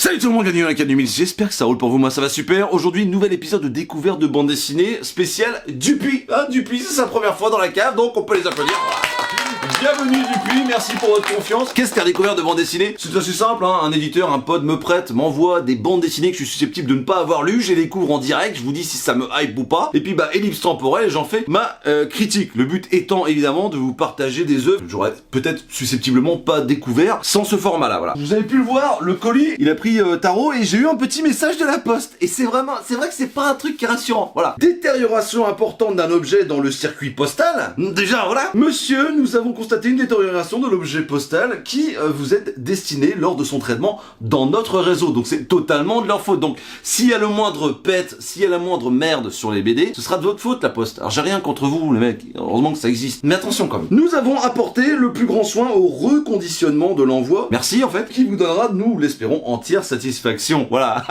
Salut tout le monde, bienvenue dans la 4000, j'espère que ça roule pour vous, moi ça va super. Aujourd'hui, nouvel épisode de découverte de bande dessinée spéciale Dupuis. Dupuis, c'est sa première fois dans la cave, donc on peut les applaudir. Bienvenue Dupuis, merci pour votre confiance. Qu'est-ce qu'un découvert de bande dessinée? C'est assez simple, hein. Un éditeur, un pote me prête, m'envoie des bandes dessinées que je suis susceptible de ne pas avoir lues, je les découvre en direct, je vous dis si ça me hype ou pas. Et puis ellipse temporelle, j'en fais ma critique. Le but étant évidemment de vous partager des œuvres que j'aurais peut-être susceptiblement pas découvert sans ce format là, voilà. Vous avez pu le voir, le colis, il a pris tarot et j'ai eu un petit message de la poste. Et c'est vrai que c'est pas un truc qui est rassurant, voilà. Détérioration importante d'un objet dans le circuit postal. Déjà, voilà. Monsieur, nous avons constaté une détérioration de l'objet postal qui vous est destiné lors de son traitement dans notre réseau. Donc c'est totalement de leur faute. Donc s'il y a le moindre pet, s'il y a la moindre merde sur les BD, ce sera de votre faute la poste. Alors j'ai rien contre vous les mecs, heureusement que ça existe. Mais attention quand même. Nous avons apporté le plus grand soin au reconditionnement de l'envoi. Merci en fait, qui vous donnera, nous l'espérons, entière satisfaction. Voilà.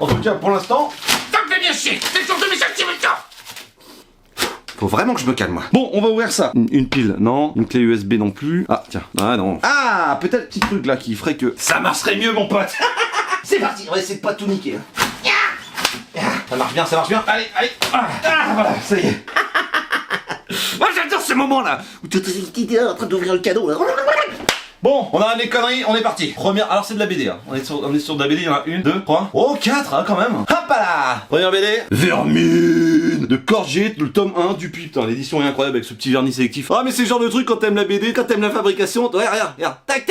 En tout cas pour l'instant... Ça me fait bien chier. C'est sur de mes activités. Faut vraiment que je me calme, moi. Bon, on va ouvrir ça. Une pile, non. Une clé USB non plus. Ah, tiens. Ah, non. Ah, peut-être petit truc là qui ferait que... Ça marcherait mieux, mon pote. C'est parti, on va essayer de pas tout niquer. Hein. Ça marche bien, ça marche bien. Allez. Voilà, ça y est. Moi, j'adore ce moment-là où tu es en train d'ouvrir le cadeau. Bon, on a des conneries, on est parti. Première, alors c'est de la BD, hein. On est sur de la BD, il y en a une, deux, trois. Oh, 4, hein, quand même. Hop là. Première BD. Vermine de Corgier, le tome 1 Dupuis. Putain, l'édition est incroyable avec ce petit vernis sélectif. Ah, mais c'est le genre de truc quand t'aimes la BD, quand t'aimes la fabrication. Ouais, regarde. Tac.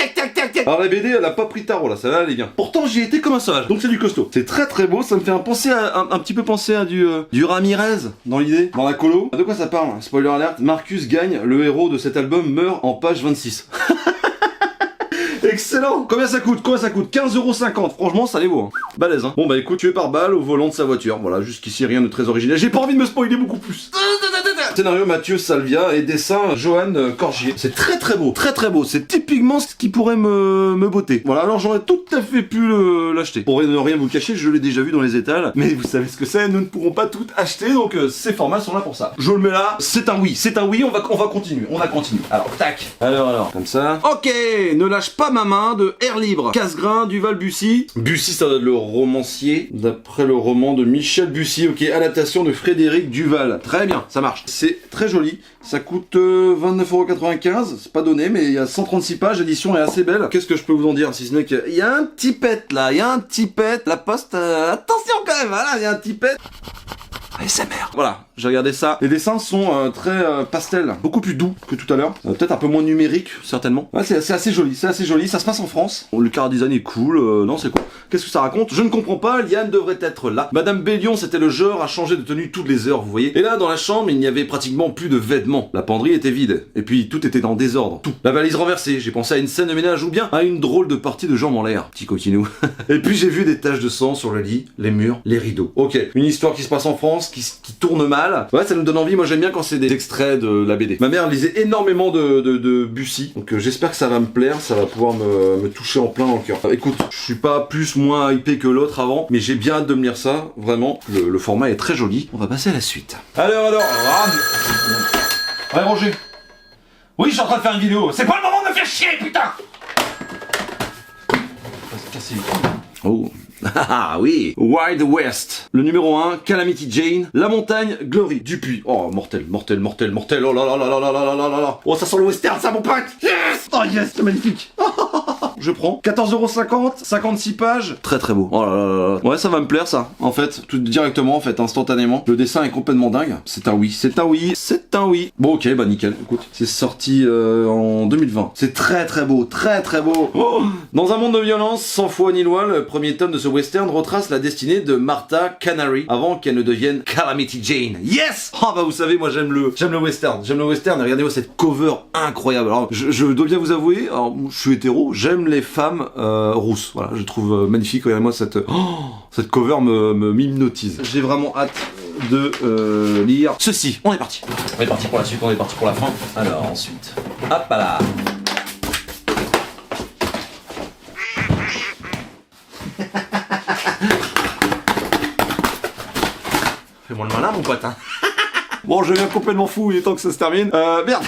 Alors la BD, elle a pas pris de tarot là, ça va aller bien. Pourtant, j'y étais comme un sauvage, donc c'est du costaud. C'est très très beau, ça me fait un petit peu penser à du Ramirez dans l'idée, dans la colo. De quoi ça parle? Spoiler alert, Marcus gagne, le héros de cet album meurt en page 26. Excellent. Combien ça coûte? 15,50€. Franchement, ça les vaut. Hein. Balèze, hein. Bon, bah écoute, tué par balle au volant de sa voiture. Voilà, jusqu'ici, rien de très original. J'ai pas envie de me spoiler beaucoup plus. Scénario Mathieu Salvia et dessin Johan Corgier. C'est très très beau, très très beau. C'est typiquement ce qui pourrait me botter. Voilà, alors j'aurais tout à fait pu l'acheter. Pour ne rien vous cacher, je l'ai déjà vu dans les étals. Mais vous savez ce que c'est, nous ne pourrons pas tout acheter, donc ces formats sont là pour ça. Je le mets là, c'est un oui, on va continuer, on va continuer. Alors, tac. Alors, comme ça. Ok, ne lâche pas ma main de Air Libre. Casse-grain, Duval Bussy. Bussy, ça doit être le romancier, d'après le roman de Michel Bussy. Ok, adaptation de Frédéric Duval. Très bien, ça marche. C'est très joli, ça coûte 29,95€, c'est pas donné, mais il y a 136 pages, l'édition est assez belle. Qu'est-ce que je peux vous en dire, si ce n'est qu'il y a un petit pet là, la poste, attention quand même, voilà, il y a un petit pet. ASMR. Voilà, j'ai regardé ça. Les dessins sont très pastel, beaucoup plus doux que tout à l'heure. Peut-être un peu moins numérique, certainement. Ouais, c'est assez joli, ça se passe en France. Bon, le chara design est cool, non c'est cool. Qu'est-ce que ça raconte? Je ne comprends pas, Liane devrait être là. Madame Bélion, c'était le genre à changer de tenue toutes les heures, vous voyez. Et là, dans la chambre, il n'y avait pratiquement plus de vêtements. La penderie était vide. Et puis, tout était en désordre. Tout. La valise renversée, j'ai pensé à une scène de ménage ou bien à une drôle de partie de jambes en l'air. Petit coquinou. Et puis, j'ai vu des taches de sang sur le lit, les murs, les rideaux. Ok, une histoire qui se passe en France, qui tourne mal. Ouais, ça nous donne envie. Moi, j'aime bien quand c'est des extraits de la BD. Ma mère lisait énormément de Bussy. Donc, j'espère que ça va me plaire. Ça va pouvoir me toucher en plein dans le cœur. Écoute, je suis pas plus moins hypé que l'autre avant, mais j'ai bien hâte de me lire ça. Vraiment, le format est très joli. On va passer à la suite. Alors. Ouais, Roger. Oui, je suis en train de faire une vidéo. C'est pas le moment de me faire chier, putain. Oh. Ah oui, Wild West. Le numéro 1, Calamity Jane. La montagne, Glory. Dupuis. Oh, mortel. Oh là. Oh, ça sent le western, ça, mon pote. Yes. Oh yes, c'est magnifique. Je prends 14,50€, 56 pages. Très très beau. Oh là. Ouais, ça va me plaire, ça. En fait, tout directement, instantanément. Le dessin est complètement dingue. C'est un oui. Bon, ok, bah nickel. Écoute, c'est sorti en 2020. C'est très très beau. Oh. Dans un monde de violence, sans foi ni loi, le premier tome de ce western retrace la destinée de Martha Canary avant qu'elle ne devienne Calamity Jane. Yes! Oh bah vous savez, moi j'aime le western. Et regardez-moi cette cover incroyable. Alors je dois bien vous avouer, alors je suis hétéro, j'aime les femmes rousses. Voilà, je trouve magnifique. Regardez-moi cette cover m'hypnotise. J'ai vraiment hâte de lire ceci. On est parti pour la suite, on est parti pour la fin. Alors ensuite, hop là. Fais-moi le malin, mon pote, hein. Bon, je viens complètement fou, il est temps que ça se termine. Merde.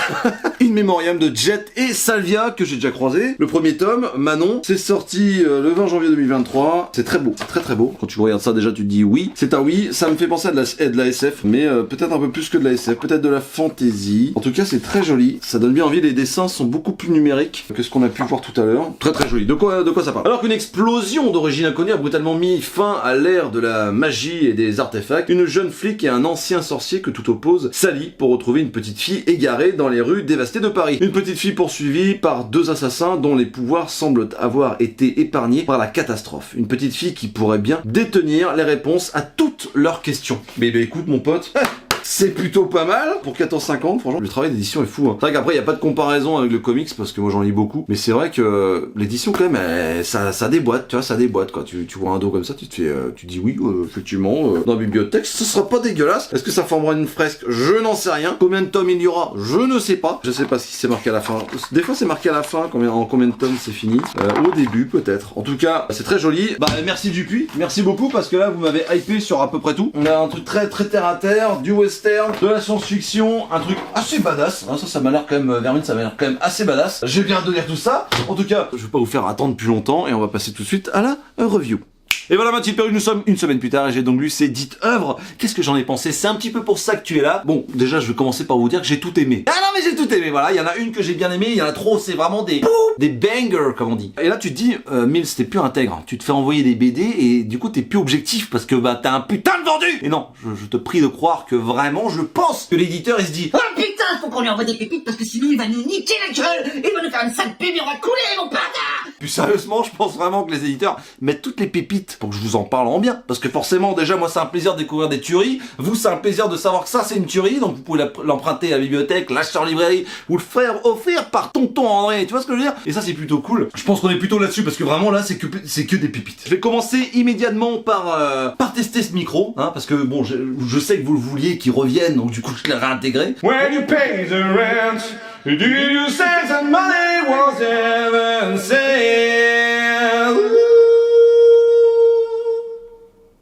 In Memoriam de Jet et Salvia que j'ai déjà croisé. Le premier tome, Manon, c'est sorti le 20 janvier 2023. C'est très beau, c'est très très beau. Quand tu regardes ça déjà tu te dis oui, c'est un oui. Ça me fait penser à de la SF, mais peut-être un peu plus que de la SF, peut-être de la fantasy. En tout cas c'est très joli, ça donne bien envie, les dessins sont beaucoup plus numériques que ce qu'on a pu voir tout à l'heure. Très très joli, de quoi ça parle? Alors qu'une explosion d'origine inconnue a brutalement mis fin à l'ère de la magie et des artefacts, une jeune flic et un ancien sorcier que tout oppose s'allient pour retrouver une petite fille égarée dans les rues dévastées de Paris. Une petite fille poursuivie par deux assassins dont les pouvoirs semblent avoir été épargnés par la catastrophe. Une petite fille qui pourrait bien détenir les réponses à toutes leurs questions. Mais écoute mon pote, c'est plutôt pas mal pour 14,50, franchement. Le travail d'édition est fou. Hein. C'est vrai qu'après, il n'y a pas de comparaison avec le comics parce que moi j'en lis beaucoup. Mais c'est vrai que l'édition, quand même, ça déboîte, tu vois, ça déboîte quoi. Tu vois un dos comme ça, tu te fais, tu dis oui, effectivement, dans la bibliothèque, ce sera pas dégueulasse. Est-ce que ça formera une fresque? Je n'en sais rien. Combien de tomes il y aura? Je ne sais pas. Je sais pas si c'est marqué à la fin. Des fois, c'est marqué à la fin, en combien de tomes c'est fini. Au début, peut-être. En tout cas, c'est très joli. Bah, merci Dupuis. Merci beaucoup parce que là, vous m'avez hypé sur à peu près tout. On a un truc très très terre à terre, du western, de la science-fiction, un truc assez badass. Hein, ça m'a l'air quand même, Vermine, ça m'a l'air quand même assez badass. J'ai bien de lire tout ça. En tout cas, je vais pas vous faire attendre plus longtemps et on va passer tout de suite à la review. Et voilà ma petite perruque, nous sommes une semaine plus tard et j'ai donc lu ces dites œuvres. Qu'est-ce que j'en ai pensé? C'est un petit peu pour ça que tu es là. Bon, déjà je vais commencer par vous dire que j'ai tout aimé. Ah non mais j'ai tout aimé, voilà. Il y en a une que j'ai bien aimée, il y en a trop, c'est vraiment des bangers comme on dit. Et là tu te dis, Mills t'es plus intègre. Tu te fais envoyer des BD et du coup t'es plus objectif parce que bah t'as un putain de vendu. Et non, je te prie de croire que vraiment je pense que l'éditeur il se dit Oh putain, faut qu'on lui envoie des pépites parce que sinon il va nous niquer la gueule. Il va nous faire une sale pub et on va couler mon bâtard. Plus sérieusement, je pense vraiment que les éditeurs mettent toutes les pépites pour que je vous en parle en bien. Parce que forcément, déjà, moi, c'est un plaisir de découvrir des tueries. Vous, c'est un plaisir de savoir que ça, c'est une tuerie. Donc, vous pouvez l'emprunter à la bibliothèque, l'acheter en librairie, ou le faire offrir par tonton André. Tu vois ce que je veux dire? Et ça, c'est plutôt cool. Je pense qu'on est plutôt là-dessus parce que vraiment, là, c'est que des pépites. Je vais commencer immédiatement par tester ce micro. Hein, parce que, bon, je sais que vous le vouliez qu'il revienne. Donc, du coup, je l'ai réintégré. When you pay the rent, do you say that money was ever saved?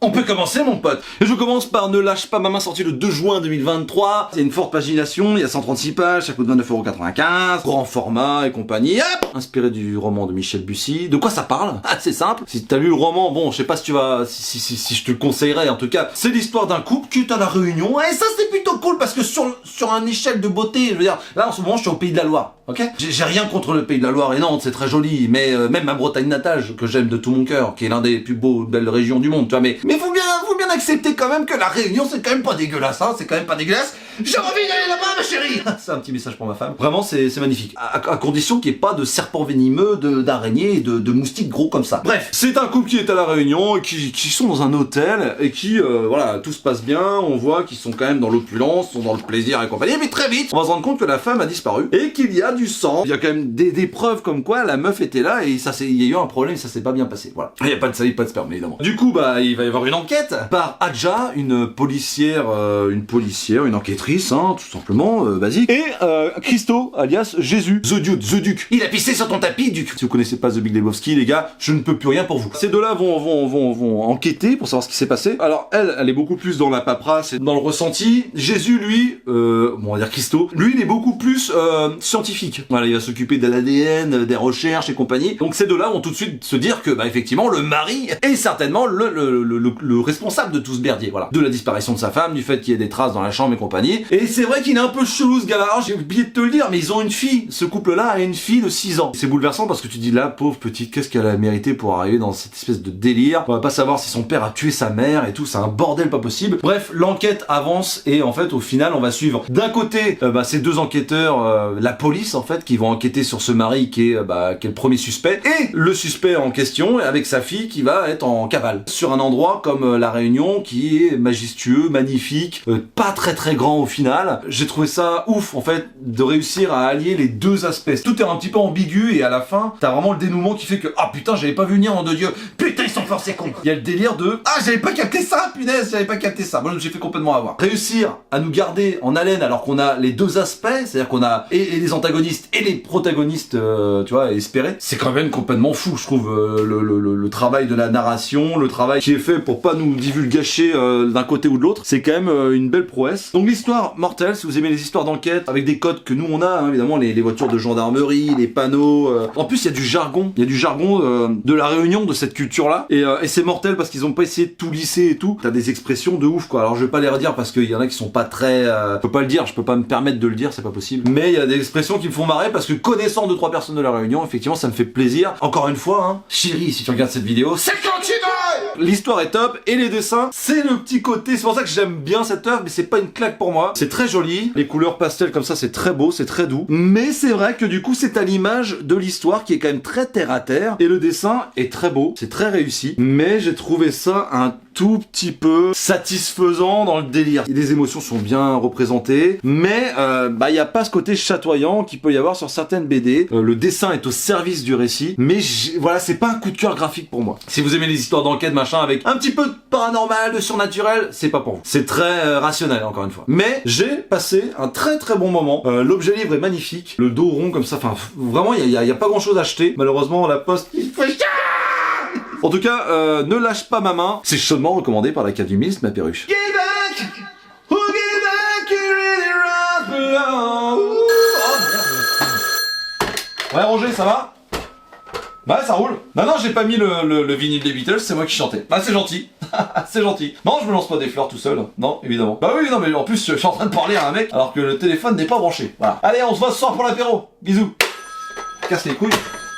On peut commencer mon pote. Et je commence par Ne lâche pas ma main, sorti le 2 juin 2023. C'est une forte pagination, il y a 136 pages, ça coûte 29,95€, grand format et compagnie. Hop, inspiré du roman de Michel Bussy. De quoi ça parle? Ah, c'est simple. Si t'as lu le roman, bon, je sais pas si tu vas, si je te le conseillerais, en tout cas, c'est l'histoire d'un couple qui est à la Réunion. Et ça c'est plutôt cool parce que sur un échelle de beauté, je veux dire, là en ce moment je suis au Pays de la Loire. Ok, j'ai rien contre le Pays de la Loire et Nantes, c'est très joli, mais même ma Bretagne natale, que j'aime de tout mon cœur, qui est l'un des plus belles régions du monde, tu vois, mais faut bien accepter quand même que la Réunion, c'est quand même pas dégueulasse, hein, c'est quand même pas dégueulasse. J'ai envie d'aller là-bas, ma chérie. C'est un petit message pour ma femme. Vraiment, c'est magnifique. À condition qu'il n'y ait pas de serpents venimeux, d'araignées et de moustiques gros comme ça. Bref, c'est un couple qui est à la Réunion, et qui sont dans un hôtel, et qui, voilà, tout se passe bien, on voit qu'ils sont quand même dans l'opulence, sont dans le plaisir et compagnie, mais très vite, on va se rendre compte que la femme a disparu, et qu'il y a du sang. Il y a quand même des preuves comme quoi la meuf était là, et il y a eu un problème, et ça s'est pas bien passé. Voilà. Il n'y a pas de salive, pas de sperme, évidemment. Du coup, bah, il va y avoir une enquête par Adja, une policière, une enquêtrice, hein, tout simplement, basique. Et Christo, alias Jésus, The Duke. Il a pissé sur ton tapis, Duke. Si vous connaissez pas The Big Lebowski, les gars, je ne peux plus rien pour vous. Ces deux-là vont enquêter pour savoir ce qui s'est passé. Alors, elle est beaucoup plus dans la paperasse et dans le ressenti. Jésus, lui, bon, on va dire Christo, lui, il est beaucoup plus scientifique. Voilà, il va s'occuper de l'ADN, des recherches et compagnie. Donc, ces deux-là vont tout de suite se dire que, bah, effectivement, le mari est certainement le responsable de tout ce merdier, voilà. De la disparition de sa femme, du fait qu'il y ait des traces dans la chambre et compagnie. Et c'est vrai qu'il est un peu chelou ce gars-là. Alors, j'ai oublié de te le dire, mais ils ont une fille. Ce couple-là a une fille de 6 ans. C'est bouleversant parce que tu dis là, pauvre petite, qu'est-ce qu'elle a mérité pour arriver dans cette espèce de délire. On va pas savoir si son père a tué sa mère et tout, c'est un bordel pas possible. Bref, l'enquête avance et en fait, au final, on va suivre d'un côté ces deux enquêteurs, la police en fait, qui vont enquêter sur ce mari qui est le premier suspect, et le suspect en question avec sa fille qui va être en cavale sur un endroit comme la Réunion qui est majestueux, magnifique, pas très grand au final. J'ai trouvé ça ouf en fait de réussir à allier les deux aspects. Tout est un petit peu ambigu et à la fin t'as vraiment le dénouement qui fait que ah putain j'avais pas vu venir, nom de Dieu, putain ils sont forts, c'est con. Il y a le délire de ah, j'avais pas capté ça, punaise, j'avais pas capté ça. Moi, je me suis fait complètement avoir. Réussir à nous garder en haleine alors qu'on a les deux aspects, c'est-à-dire qu'on a et les antagonistes et les protagonistes, tu vois, espérés. C'est quand même complètement fou, je trouve, le travail de la narration, le travail qui est fait pour pas nous divulgacher d'un côté ou de l'autre. C'est quand même une belle prouesse. Donc l'histoire mortelle, si vous aimez les histoires d'enquête avec des codes que nous on a, hein, évidemment les voitures de gendarmerie, les panneaux. En plus, il y a du jargon. Il y a du jargon de la Réunion, de cette culture-là. Et c'est mortel parce qu'ils ont pas essayé de tout lisser et tout. T'as des expressions de ouf, quoi. Alors je vais pas les redire parce qu'il y en a qui sont pas très... Je peux pas le dire, je peux pas me permettre de le dire, c'est pas possible. Mais il y a des expressions qui me font marrer parce que connaissant 2-3 personnes de la Réunion, effectivement, ça me fait plaisir. Encore une fois, hein, chérie, si tu regardes cette vidéo, c'est l'histoire est top et les dessins, c'est le petit côté. C'est pour ça que j'aime bien cette œuvre, mais c'est pas une claque pour moi. C'est très joli, les couleurs pastel comme ça, c'est très beau, c'est très doux. Mais c'est vrai que du coup, c'est à l'image de l'histoire qui est quand même très terre à terre. Et le dessin est très beau, c'est très réussi. Mais j'ai trouvé ça un tout petit peu satisfaisant dans le délire. Les émotions sont bien représentées, mais il y a pas ce côté chatoyant qu'il peut y avoir sur certaines BD. Le dessin est au service du récit, mais voilà, c'est pas un coup de cœur graphique pour moi. Si vous aimez les histoires d'enquête machin avec un petit peu de paranormal, de surnaturel, c'est pas pour vous. C'est très rationnel encore une fois. Mais j'ai passé un très très bon moment. L'objet livre est magnifique, le dos rond comme ça. Enfin, vraiment, il y a pas grand chose à acheter. Malheureusement, la poste. En tout cas, ne lâche pas ma main. C'est chaudement recommandé par l'Académiste, ma perruche. Get back, oh, get back, you really right below. Oh merde. Ouais, Roger, ça va? Bah, ça roule. Non, j'ai pas mis le vinyle des Beatles, c'est moi qui chantais. Bah, c'est gentil. C'est gentil. Non, je me lance pas des fleurs tout seul. Non, évidemment. Bah oui, non, mais en plus, je suis en train de parler à un mec alors que le téléphone n'est pas branché. Voilà. Allez, on se voit ce soir pour l'apéro. Bisous. Casse les couilles.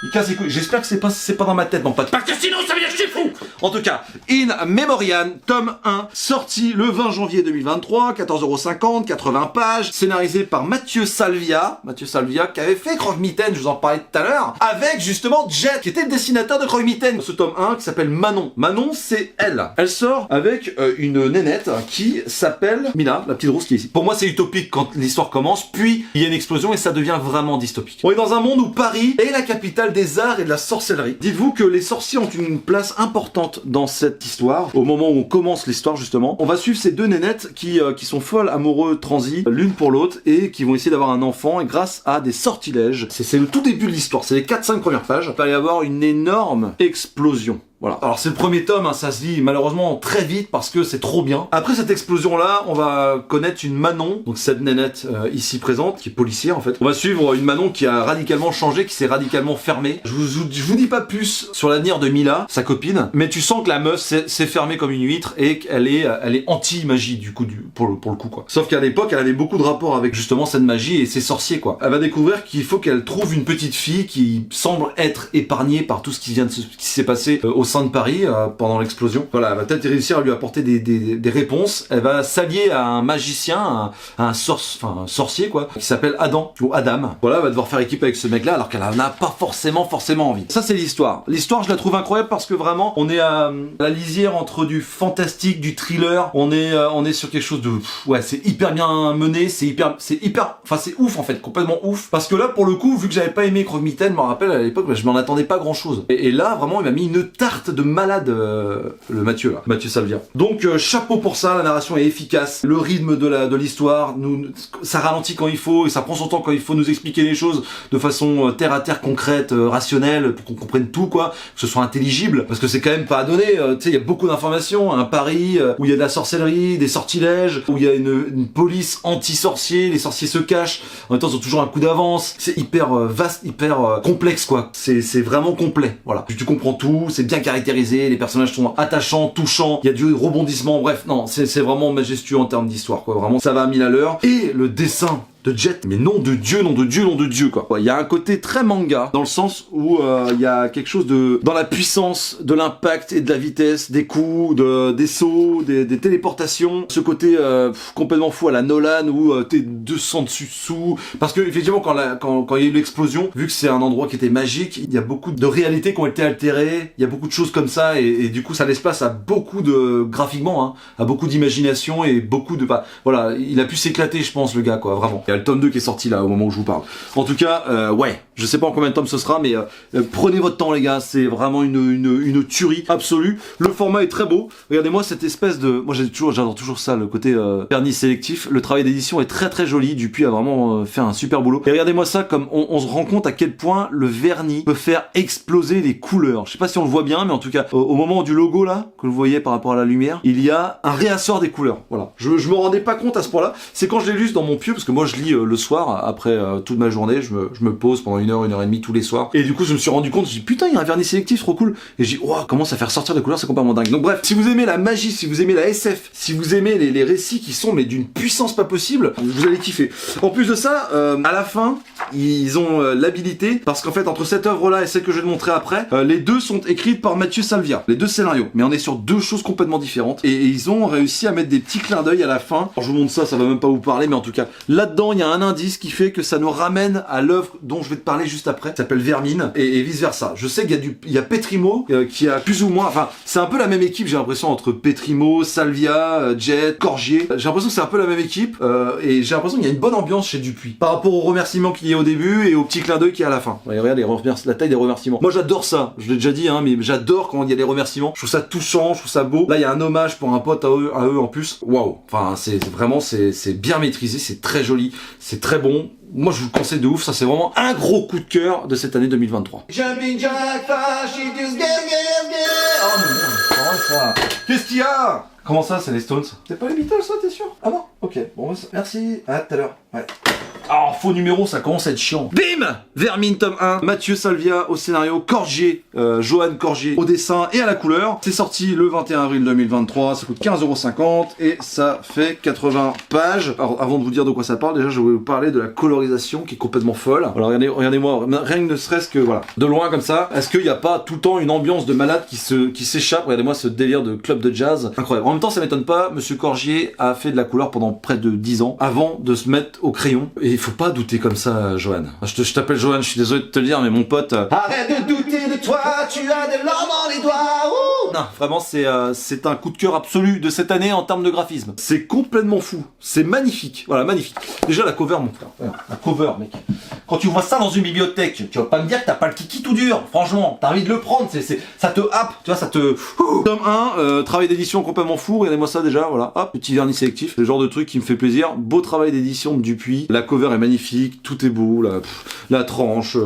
Il casse les couilles. J'espère que c'est pas dans ma tête, mon pote. Parce que sinon, ça veut dire que je suis fou. En tout cas, In Memoriam, tome 1, sorti le 20 janvier 2023, 14,50€, 80 pages, scénarisé par Mathieu Salvia. Mathieu Salvia qui avait fait Croque-Mitaine, je vous en parlais tout à l'heure, avec justement Jet, qui était le dessinateur de Croque-Mitaine. Ce tome 1 qui s'appelle Manon. Manon, c'est elle. Elle sort avec une nénette qui s'appelle Mila, la petite rousse qui est ici. Pour moi, c'est utopique quand l'histoire commence, puis il y a une explosion et ça devient vraiment dystopique. On est dans un monde où Paris est la capitale des arts et de la sorcellerie. Dites-vous que les sorciers ont une place importante dans cette histoire. Au moment où on commence l'histoire, justement, on va suivre ces deux nénettes qui sont folles, amoureux, transis, l'une pour l'autre, et qui vont essayer d'avoir un enfant, et grâce à des sortilèges. C'est le tout début de l'histoire, c'est les 4-5 premières pages. Il va y avoir une énorme explosion. Voilà. Alors c'est le premier tome, hein, ça se lit malheureusement très vite parce que c'est trop bien. Après cette explosion-là, on va connaître une Manon, donc cette nénette ici présente, qui est policière en fait. On va suivre une Manon qui a radicalement changé, qui s'est radicalement fermée. Je vous dis pas plus sur l'avenir de Mila, sa copine, mais tu sens que la meuf s'est fermée comme une huître et qu'elle est anti-magie du coup, pour le coup quoi. Sauf qu'à l'époque, elle avait beaucoup de rapports avec justement cette magie et ses sorciers quoi. Elle va découvrir qu'il faut qu'elle trouve une petite fille qui semble être épargnée par tout ce qui s'est passé au sein de Paris pendant l'explosion. Voilà, elle va peut-être réussir à lui apporter des réponses. Elle va s'allier à un magicien, un sorcier quoi, qui s'appelle Adam ou Adam. Voilà, elle va devoir faire équipe avec ce mec-là alors qu'elle en a pas forcément envie. Ça c'est l'histoire. L'histoire, je la trouve incroyable parce que vraiment, on est à la lisière entre du fantastique, du thriller. On est sur quelque chose de ouais, c'est hyper bien mené, c'est ouf en fait, complètement ouf. Parce que là, pour le coup, vu que j'avais pas aimé Croque-Mitaine, je me rappelle à l'époque, je m'en attendais pas grand-chose. Et là, vraiment, il m'a mis une tarte de malade, le Mathieu là, Mathieu Salvia. Donc chapeau pour ça, la narration est efficace, le rythme de l'histoire, ça ralentit quand il faut et ça prend son temps quand il faut nous expliquer les choses de façon terre à terre, concrète, rationnelle, pour qu'on comprenne tout quoi, que ce soit intelligible, parce que c'est quand même pas à donner. Tu sais, il y a beaucoup d'informations, un Paris où il y a de la sorcellerie, des sortilèges, où il y a une police anti-sorcier, les sorciers se cachent, en même temps ils ont toujours un coup d'avance. C'est hyper vaste, hyper complexe quoi. C'est vraiment complet. Voilà, tu comprends tout, c'est bien caractérisé, les personnages sont attachants, touchants, il y a du rebondissement, bref, non, c'est vraiment majestueux en termes d'histoire, quoi, vraiment, ça va à 1000 à l'heure. Et le dessin de Jet, mais nom de Dieu quoi. Il y a un côté très manga dans le sens où il y a quelque chose de dans la puissance, de l'impact et de la vitesse, des coups, des sauts, des téléportations. Ce côté complètement fou à la Nolan où t'es 200 dessous, parce que effectivement quand il y a eu l'explosion, vu que c'est un endroit qui était magique, il y a beaucoup de réalités qui ont été altérées, il y a beaucoup de choses comme ça et du coup ça laisse place à beaucoup de graphiquement, hein, à beaucoup d'imagination et beaucoup de voilà, il a pu s'éclater je pense le gars quoi, vraiment. le tome 2 qui est sorti là au moment où je vous parle. En tout cas, ouais, je sais pas en combien de tomes ce sera, mais prenez votre temps les gars, c'est vraiment une tuerie absolue. Le format est très beau. Regardez-moi cette espèce de... Moi j'adore toujours ça, le côté vernis sélectif. Le travail d'édition est très très joli, Dupuis a vraiment fait un super boulot. Et regardez-moi ça, comme on se rend compte à quel point le vernis peut faire exploser les couleurs. Je sais pas si on le voit bien, mais en tout cas, au moment du logo là, que vous voyez par rapport à la lumière, il y a un réassort des couleurs. Voilà. Je me rendais pas compte à ce point-là. C'est quand je l'ai lu dans mon pieu, parce que moi je lis le soir, après toute ma journée, je me pose pendant 1 heure et demie tous les soirs. Et du coup, je me suis rendu compte, je me suis dit, putain, il y a un vernis sélectif trop cool. Et j'ai dit, wow, comment ça fait ressortir les couleurs, c'est complètement dingue. Donc bref, si vous aimez la magie, si vous aimez la SF, si vous aimez les récits qui sont mais d'une puissance pas possible, vous allez kiffer. En plus de ça, à la fin, ils ont l'habilité, parce qu'en fait, entre cette œuvre-là et celle que je vais te montrer après, les deux sont écrites par Mathieu Salvia. Les deux scénarios. Mais on est sur deux choses complètement différentes. Et ils ont réussi à mettre des petits clins d'œil à la fin. Alors je vous montre ça, ça va même pas vous parler, mais en tout cas, là-dedans, il y a un indice qui fait que ça nous ramène à l'œuvre dont je vais te parler juste après, qui s'appelle Vermine, et vice versa. Je sais qu'il y a Petrimo, qui a plus ou moins, enfin, c'est un peu la même équipe, j'ai l'impression, entre Petrimo, Salvia, Jet, Corgier. J'ai l'impression que c'est un peu la même équipe, et j'ai l'impression qu'il y a une bonne ambiance chez Dupuis. Par rapport aux remerciements qu'il y a au début et aux petits clins d'œil qu'il y a à la fin. Ouais, regarde la taille des remerciements. Moi j'adore ça, je l'ai déjà dit, hein, mais j'adore quand il y a des remerciements. Je trouve ça touchant, je trouve ça beau. Là il y a un hommage pour un pote à eux en plus. Waouh. Enfin c'est vraiment c'est bien maîtrisé, c'est très joli, c'est très bon. Moi je vous le conseille de ouf, ça c'est vraiment un gros coup de cœur de cette année 2023. Jumping Jack Flash, it is oh merde, qu'est-ce qu'il y a? Comment ça, c'est les Stones? C'est pas les Beatles, ça, t'es sûr? Ah non? Ok, bon, merci. À tout à l'heure. Ouais. Alors, faux numéro, ça commence à être chiant. Bim! Vermine, tome 1. Mathieu Salvia au scénario, Corgier, Johan Corgier au dessin et à la couleur. C'est sorti le 21 avril 2023, ça coûte 15,50€ et ça fait 80 pages. Alors, avant de vous dire de quoi ça parle, déjà, je vais vous parler de la colorisation qui est complètement folle. Alors, regardez-moi, rien que ne serait-ce que, voilà, de loin comme ça. Est-ce qu'il n'y a pas tout le temps une ambiance de malade qui s'échappe? Regardez-moi ce délire de club de jazz. Incroyable. En même temps, ça m'étonne pas, Monsieur Corgier a fait de la couleur pendant près de 10 ans avant de se mettre au crayon. Et il faut pas douter comme ça, Johan. Je t'appelle Johan, je suis désolé de te le dire, mais mon pote... Arrête de douter de toi, tu as des larmes dans les doigts. Ouh non, vraiment, c'est un coup de cœur absolu de cette année en termes de graphisme. C'est complètement fou. C'est magnifique. Voilà, magnifique. Déjà, la cover, mon frère. Ouais, la cover, mec. Quand tu vois ça dans une bibliothèque, tu vas pas me dire que t'as pas le kiki tout dur. Franchement, t'as envie de le prendre. Ça te happe, tu vois, ça te... Tome 1, travail d'édition complètement fou. Regardez-moi ça déjà, voilà. Hop, petit vernis sélectif. C'est le genre de truc qui me fait plaisir. Beau travail d'édition de Dupuis. La cover est magnifique. Tout est beau. La tranche,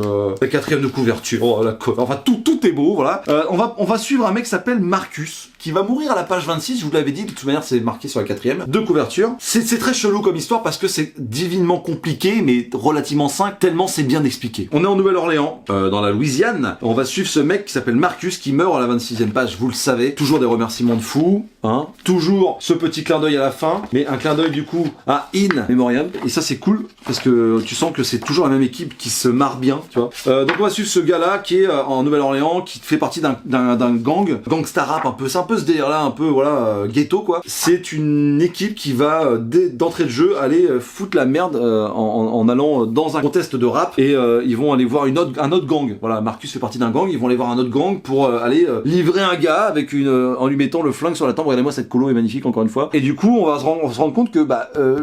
la quatrième de couverture, la cover. Enfin, tout est beau, voilà. On va suivre un mec qui s'appelle Marcus, qui va mourir à la page 26. Je vous l'avais dit, de toute manière, c'est marqué sur la quatrième de couverture. C'est très chelou comme histoire parce que c'est divinement compliqué, mais relativement simple, tellement c'est bien expliqué. On est en Nouvelle-Orléans, dans la Louisiane. On va suivre ce mec qui s'appelle Marcus, qui meurt à la 26e page, vous le savez. Toujours des remerciements de fou, hein. Toujours ce petit clin d'œil à la fin, mais un clin d'œil du coup à In Memoriam. Et ça c'est cool, parce que tu sens que c'est toujours la même équipe qui se marre bien, tu vois. Donc on va suivre ce gars-là qui est en Nouvelle-Orléans, qui fait partie d'un gang, gangsta rap un peu. C'est un peu ce délire-là, un peu, voilà, ghetto, quoi. C'est une équipe qui va, d'entrée de jeu, aller foutre la merde en allant dans un contest de rap, et ils vont aller voir un autre gang. Voilà, Marcus fait partie d'un gang, ils vont aller voir un autre gang pour aller livrer un gars avec en lui mettant le flingue sur la tempe. Regardez-moi, cette colo est magnifique, encore une fois. Et du coup, on va se rendre compte que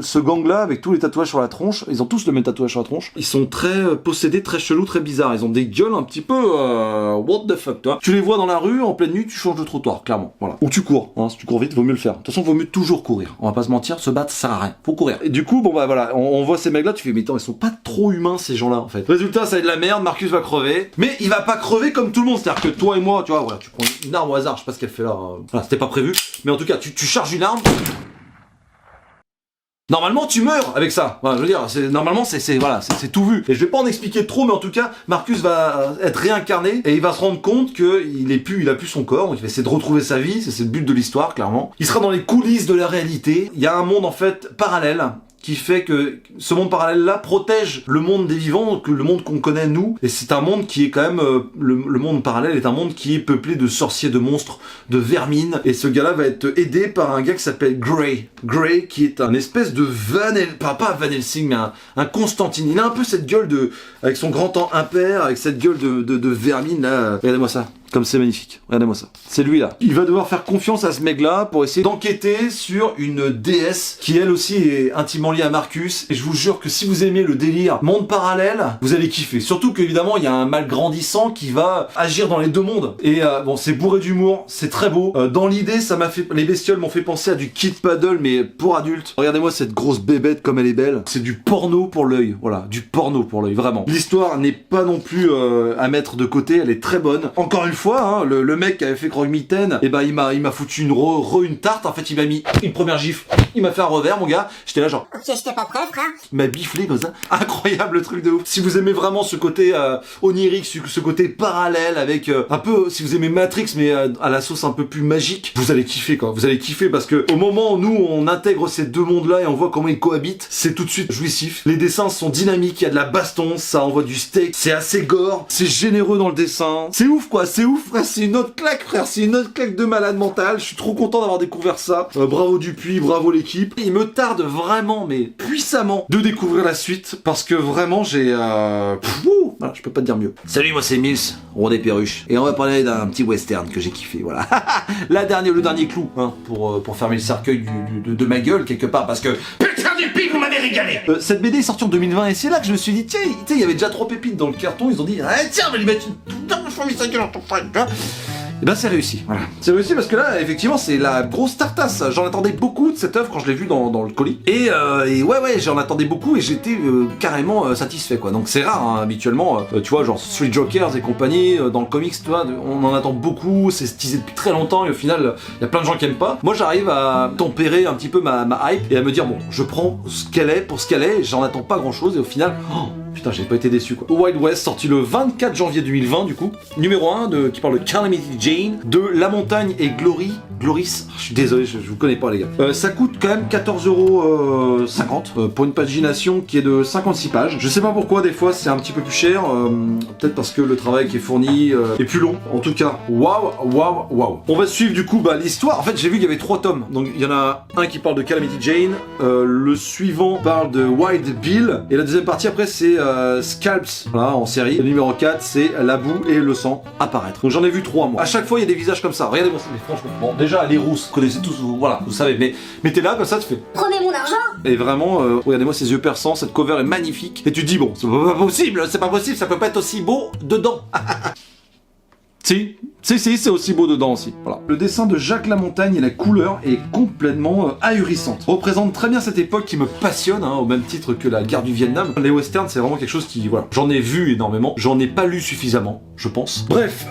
ce gang-là, avec tous les tatouages sur la tronche, ils ont tous le même tatouage sur la tronche, ils sont très possédés, très chelous, très bizarres. Ils ont des gueules un petit peu what the fuck, toi. Tu les vois dans la rue, en pleine nuit, tu changes de trottoir, clairement. Voilà. Ou tu cours, hein, si tu cours vite, vaut mieux le faire. De toute façon, vaut mieux toujours courir. On va pas se mentir, se battre, ça sert à rien. Faut courir. Et du coup, bon bah voilà, on voit ces mecs-là, tu fais, mais attends, ils sont pas trop humains, ces gens-là, en fait. Résultat, ça va être de la merde, Marcus va crever. Mais il va pas crever comme tout le monde, c'est-à-dire que toi et moi, tu vois, voilà, tu prends une arme au hasard, je sais pas ce qu'elle fait là. Voilà, c'était pas prévu. Mais en tout cas, tu charges une arme. Normalement, tu meurs avec ça. Voilà, je veux dire, normalement, c'est tout vu. Et je vais pas en expliquer trop, mais en tout cas, Marcus va être réincarné et il va se rendre compte que il a plus son corps. Donc il va essayer de retrouver sa vie. C'est le but de l'histoire, clairement. Il sera dans les coulisses de la réalité. Il y a un monde, en fait, parallèle, qui fait que ce monde parallèle-là protège le monde des vivants, que le monde qu'on connaît nous, et c'est un monde qui est quand même, le monde parallèle est un monde qui est peuplé de sorciers, de monstres, de vermines, et ce gars-là va être aidé par un gars qui s'appelle Grey, qui est un espèce de pas Van Helsing, mais un Constantine. Il a un peu cette gueule avec son grand temps impair, avec cette gueule de vermine là. Regardez-moi ça. Comme c'est magnifique. Regardez-moi ça. C'est lui là. Il va devoir faire confiance à ce mec-là pour essayer d'enquêter sur une déesse qui elle aussi est intimement liée à Marcus. Et je vous jure que si vous aimez le délire monde parallèle, vous allez kiffer. Surtout qu'évidemment il y a un mal grandissant qui va agir dans les deux mondes. Et bon, c'est bourré d'humour, c'est très beau. Dans l'idée, ça m'a fait, les bestioles m'ont fait penser à du Kid Paddle mais pour adultes. Regardez-moi cette grosse bébête comme elle est belle. C'est du porno pour l'œil. Voilà, du porno pour l'œil, vraiment. L'histoire n'est pas non plus à mettre de côté, elle est très bonne. Encore une fois, hein, le mec qui avait fait Croque-Mitaine, et ben il m'a foutu une tarte. En fait, il m'a mis une première gifle, il m'a fait un revers, mon gars. J'étais là genre. Ok, j'étais pas prêt, frère. Il m'a biflé comme ça. Incroyable, le truc de ouf. Si vous aimez vraiment ce côté onirique, ce côté parallèle avec un peu, si vous aimez Matrix mais à la sauce un peu plus magique, vous allez kiffer quoi. Vous allez kiffer parce que au moment où nous on intègre ces deux mondes-là et on voit comment ils cohabitent, c'est tout de suite jouissif. Les dessins sont dynamiques, il y a de la baston, ça envoie du steak, c'est assez gore, c'est généreux dans le dessin. C'est ouf quoi, c'est ouf frère, c'est une autre claque frère, c'est une autre claque de malade mental. Je suis trop content d'avoir découvert ça. Bravo Dupuis, bravo l'équipe. Il me tarde vraiment mais puissamment de découvrir la suite parce que vraiment j'ai voilà, je peux pas te dire mieux. Salut, moi c'est Mills, roi des perruches. Et on va parler d'un petit western que j'ai kiffé, voilà. le dernier clou, hein, pour fermer le cercueil de ma gueule quelque part, parce que... Putain du pire, vous m'avez régalé. Cette BD est sortie en 2020 et c'est là que je me suis dit, tiens, il y avait déjà 3 pépites dans le carton, ils ont dit, ah, tiens, on va lui mettre une putain de famille sa gueule en ton frère. Et ben c'est réussi, voilà. C'est réussi parce que là, effectivement, c'est la grosse tartasse. J'en attendais beaucoup de cette œuvre quand je l'ai vue dans le colis. Et ouais, j'en attendais beaucoup et j'étais carrément satisfait, quoi. Donc c'est rare, hein, habituellement, tu vois, genre Street Jokers et compagnie, dans le comics, tu vois, on en attend beaucoup, c'est teasé depuis très longtemps et au final, il y a plein de gens qui aiment pas. Moi, j'arrive à tempérer un petit peu ma hype et à me dire, bon, je prends ce qu'elle est pour ce qu'elle est, j'en attends pas grand chose et au final, putain, j'ai pas été déçu quoi. Wild West, sorti le 24 janvier 2020 du coup. Numéro 1 qui parle de Calamity Jane, de La Montagne et Gloris. Je suis désolé, je vous connais pas les gars. Ça coûte quand même 14,50€ pour une pagination qui est de 56 pages. Je sais pas pourquoi, des fois c'est un petit peu plus cher. Peut-être parce que le travail qui est fourni est plus long. En tout cas, waouh. On va suivre du coup l'histoire. En fait, j'ai vu qu'il y avait 3 tomes. Donc il y en a un qui parle de Calamity Jane. Le suivant parle de Wild Bill. Et la deuxième partie après c'est Scalps, voilà, en série. Le numéro 4, c'est la boue et le sang apparaître. Donc j'en ai vu 3 moi. À chaque fois, il y a des visages comme ça. Regardez-moi ça, mais franchement. Bon, déjà, les rousses, vous connaissez tous, voilà, vous savez. Mais mettez là, comme ça, tu fais. Prenez mon argent. Et vraiment, regardez-moi ces yeux perçants, cette cover est magnifique. Et tu te dis, bon, c'est pas possible, ça peut pas être aussi beau dedans. Si, c'est aussi beau dedans aussi. Voilà. Le dessin de Jacques Lamontagne et la couleur est complètement ahurissante. Représente très bien cette époque qui me passionne, hein, au même titre que la guerre du Vietnam. Les westerns, c'est vraiment quelque chose qui, voilà, j'en ai vu énormément, j'en ai pas lu suffisamment, je pense. Bref,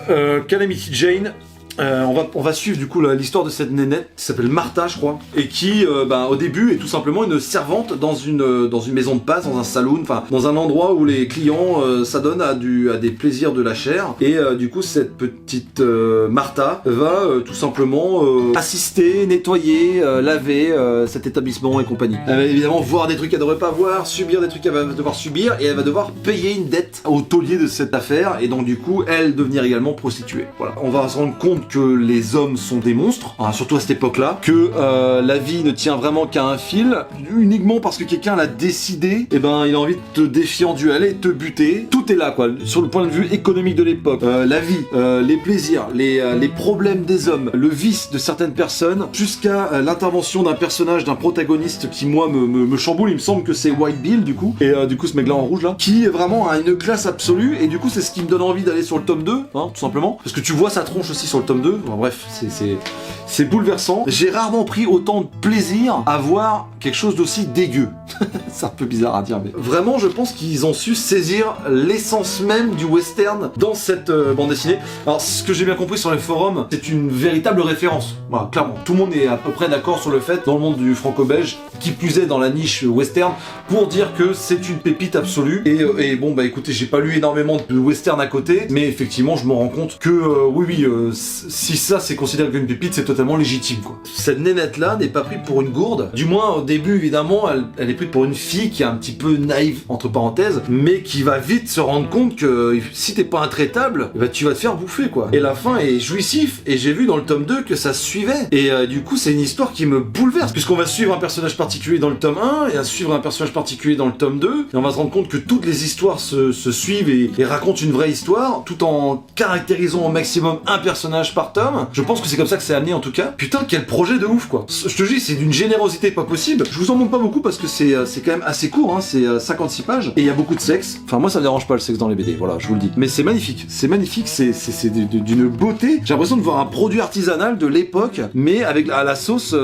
Calamity Jane. On va suivre du coup l'histoire de cette nénette qui s'appelle Martha, je crois, et qui au début est tout simplement une servante dans une maison de passe, dans un saloon, enfin dans un endroit où les clients s'adonnent à des plaisirs de la chair. Et du coup cette petite Martha va tout simplement assister, nettoyer, laver cet établissement et compagnie. Elle va évidemment voir des trucs qu'elle devrait pas voir, subir des trucs qu'elle va devoir subir, et elle va devoir payer une dette au taulier de cette affaire, et donc du coup elle devenir également prostituée. Voilà. On va se rendre compte que les hommes sont des monstres, hein, surtout à cette époque-là, que la vie ne tient vraiment qu'à un fil, uniquement parce que quelqu'un l'a décidé, et ben il a envie de te défier en duel et de te buter. Tout est là quoi, sur le point de vue économique de l'époque. La vie, les plaisirs, les problèmes des hommes, le vice de certaines personnes, jusqu'à l'intervention d'un personnage, d'un protagoniste qui moi me chamboule. Il me semble que c'est White Bill du coup, et du coup ce mec-là en rouge là, qui vraiment a une classe absolue, et du coup c'est ce qui me donne envie d'aller sur le tome 2, hein, tout simplement, parce que tu vois sa tronche aussi sur le tome 2. Bon, bref, c'est bouleversant. J'ai rarement pris autant de plaisir à voir quelque chose d'aussi dégueu. C'est un peu bizarre à dire, mais vraiment, je pense qu'ils ont su saisir l'essence même du western dans cette bande dessinée. Alors, ce que j'ai bien compris sur les forums, c'est une véritable référence. Voilà, clairement. Tout le monde est à peu près d'accord sur le fait, dans le monde du franco-belge, qui plus est dans la niche western, pour dire que c'est une pépite absolue. Et bon, bah écoutez, j'ai pas lu énormément de western à côté, mais effectivement, je me rends compte que oui, si ça c'est considéré comme une pépite, c'est totalement légitime quoi. Cette nénette là n'est pas prise pour une gourde. Du moins au début évidemment, elle est prise pour une fille qui est un petit peu naïve entre parenthèses, mais qui va vite se rendre compte que si t'es pas intraitable, bah, tu vas te faire bouffer quoi. Et la fin est jouissif, et j'ai vu dans le tome 2 que ça se suivait. Et du coup c'est une histoire qui me bouleverse, puisqu'on va suivre un personnage particulier dans le tome 1 et à suivre un personnage particulier dans le tome 2, et on va se rendre compte que toutes les histoires se suivent et racontent une vraie histoire, tout en caractérisant au maximum un personnage par tome. Je pense que c'est comme ça que c'est amené en tout cas. Putain, quel projet de ouf quoi. Je te dis, c'est d'une générosité pas possible. Je vous en montre pas beaucoup parce que c'est quand même assez court, hein. C'est 56 pages et il y a beaucoup de sexe. Enfin moi ça me dérange pas le sexe dans les BD, voilà, je vous le dis. Mais c'est magnifique, c'est d'une beauté. J'ai l'impression de voir un produit artisanal de l'époque, mais avec la sauce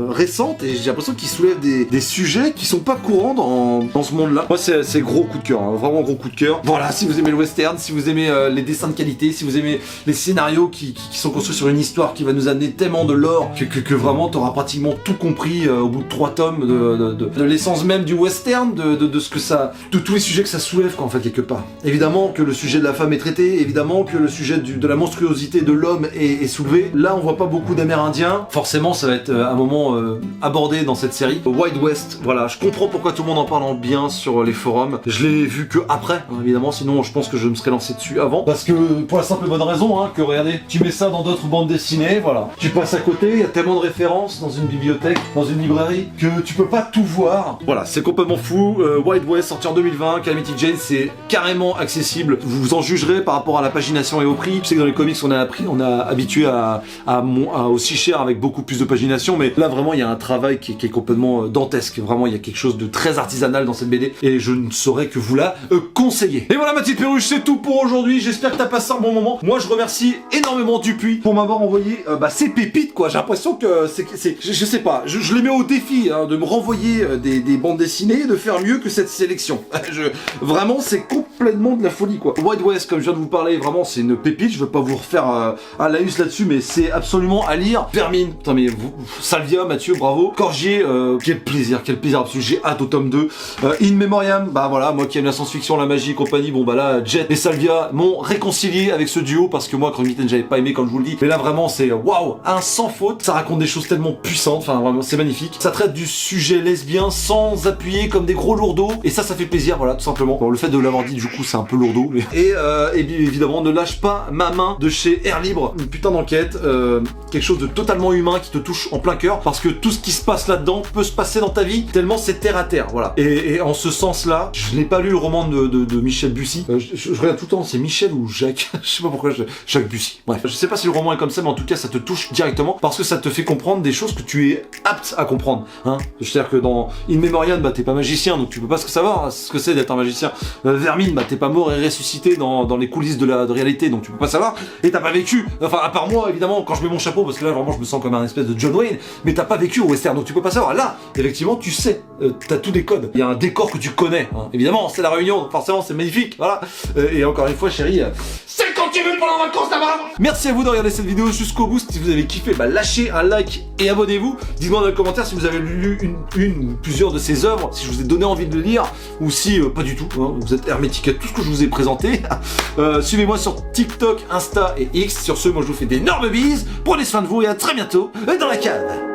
récente, et j'ai l'impression qu'il soulève des sujets qui sont pas courants dans ce monde-là. Moi c'est gros coup de cœur, hein. Vraiment gros coup de cœur. Voilà, si vous aimez le western, si vous aimez les dessins de qualité, si vous aimez les scénarios qui sont construits sur une histoire qui va nous amener tellement de lore que vraiment t'auras pratiquement tout compris au bout de 3 tomes de l'essence même du western, de ce que ça, de tous les sujets que ça soulève quoi, en fait quelque part. Évidemment que le sujet de la femme est traité, évidemment que le sujet de la monstruosité de l'homme est soulevé. Là on voit pas beaucoup d'Amérindiens, forcément ça va être un moment abordé dans cette série. Wild West, voilà, je comprends pourquoi tout le monde en parle en bien sur les forums. Je l'ai vu que après, hein, évidemment, sinon je pense que je me serais lancé dessus avant. Parce que pour la simple et bonne raison, hein, que regardez, tu mets ça dans d'autres bandes dessinées, voilà. Tu passes à côté, il y a tellement de références dans une bibliothèque, dans une librairie, que tu peux pas tout voir. Voilà, c'est complètement fou. Wild West, sorti en 2020, Calamity Jane, c'est carrément accessible. Vous vous en jugerez par rapport à la pagination et au prix. Je sais que dans les comics, on a habitué à aussi cher avec beaucoup plus de pagination, mais là vraiment il y a un travail qui est complètement dantesque. Vraiment, il y a quelque chose de très artisanal dans cette BD, et je ne saurais que vous la conseiller. Et voilà ma petite perruche, c'est tout pour aujourd'hui. J'espère que t'as passé un bon moment. Moi je remercie énormément Dupuis pour m'avoir envoyé ces pépites quoi. J'ai l'impression que je sais pas, je les mets au défi hein, de me renvoyer des bandes dessinées, de faire mieux que cette sélection. Vraiment c'est complètement de la folie quoi. Wild West, comme je viens de vous parler, vraiment c'est une pépite. Je veux pas vous refaire un laïus là-dessus, mais c'est absolument à lire. Vermine, putain mais Salvia, Mathieu, bravo. Corgier, quel plaisir absolu. J'ai hâte au tome 2. In Memoriam, bah voilà, moi qui aime la science-fiction, la magie et compagnie, bon bah là Jet et Salvia m'ont réconcilié avec ce duo, parce que moi Chronic Mitaine j'avais pas aimé comme je vous le dis, mais là vraiment c'est waouh, un sans faute. Ça raconte des choses tellement puissantes, enfin vraiment c'est magnifique. Ça traite du sujet lesbien sans appuyer comme des gros lourdeaux, et ça fait plaisir, voilà, tout simplement. Bon, le fait de l'avoir dit du coup c'est un peu lourdeau, mais... et bien évidemment ne lâche pas ma main de chez Air Libre, une putain d'enquête, quelque chose de totalement humain qui te touche en plein cœur, parce que tout ce qui se passe là-dedans peut se passer dans ta vie, tellement c'est terre à terre, voilà. Et en ce sens-là, je n'ai pas lu le roman de Michel Bussy. Je regarde tout le temps, c'est Michel ou Jacques, je sais pas pourquoi, Jacques Bussy. Bref, je sais pas si le roman est comme ça, mais en tout cas ça te touche directement, parce que ça te fait comprendre des choses que tu es apte à comprendre, hein. C'est-à-dire que dans In Memoriam, bah t'es pas magicien, donc tu peux pas savoir ce que c'est d'être un magicien. Vermine, bah t'es pas mort et ressuscité dans les coulisses de réalité, donc tu peux pas savoir, et t'as pas vécu, enfin à part moi évidemment, quand je mets mon chapeau, parce que là vraiment je me sens comme un espèce de John Wayne, mais t'as pas vécu au western, donc tu peux pas savoir. Là, effectivement, tu sais, t'as tous des codes. Il y a un décor que tu connais, hein. Évidemment, c'est la Réunion, donc forcément c'est magnifique, voilà. Et encore une fois, chérie, c'est quand tu veux pendant les vacances là-bas. Merci à vous de regarder cette vidéo jusqu'au bout. Si vous avez kiffé, bah lâchez un like et abonnez-vous. Dites-moi dans les commentaires si vous avez lu une ou plusieurs de ces œuvres, si je vous ai donné envie de le lire, ou si pas du tout, hein, vous êtes hermétique à tout ce que je vous ai présenté. Suivez-moi sur TikTok, Insta et X. Sur ce, moi je vous fais d'énormes bises. Prenez soin de vous et à très bientôt dans la cave.